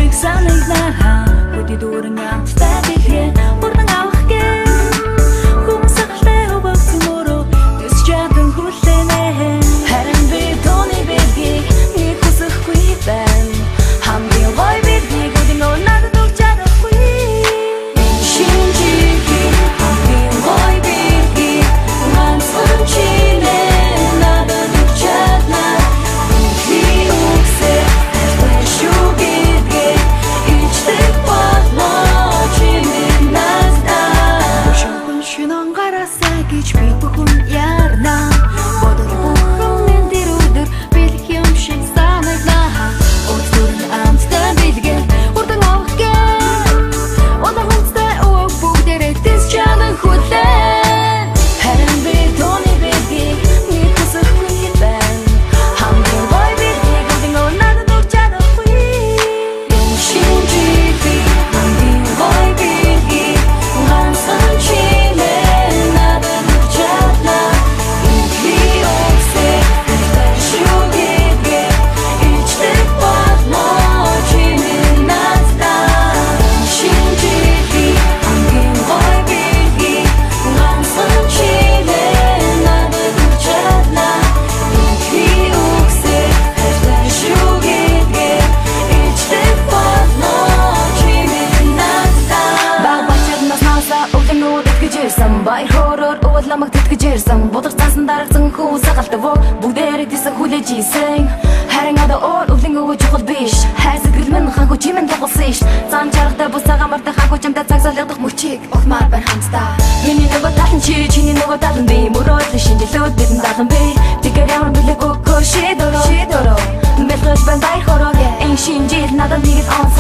шиг санагнаа бүди дүүрэн амттай бихээ бүрэн авах гээ хүмүүс сахалтай хөвөг цөмөрөө дэс чадан хүлэнэ харин би тони бэби нэг хүсэхгүй байна хамгийн гой бэби бүди нөө надад өгч чадахгүй шинжики хамгийн гой бэби ганцхан чинэ надад өгч чадна Баяр хороор ууламаг тэтгэж ирсэн Будах цаасан дарагцсан хүү сагалтай бүгдээрээ тисэн хүлээж ийсэн Харин одоо өөр өвлөн өвөө чухал биш Хайр сэтгэл минь ханху чимэн тоглосон ш Зам чаргатай бус цагаан мартай ханху чамтай цаг солиодох мөчийг Охмаар байна хамтдаа Миний нөгөө талан чи чиний нөгөө талан би Мөрөөдлөн шинжилүүд бидэн талан би Тэгэр ямар билэг өгөө шидөрөө Мэлгэж байна баяр хороор Энэ шинжил надад нэгэл он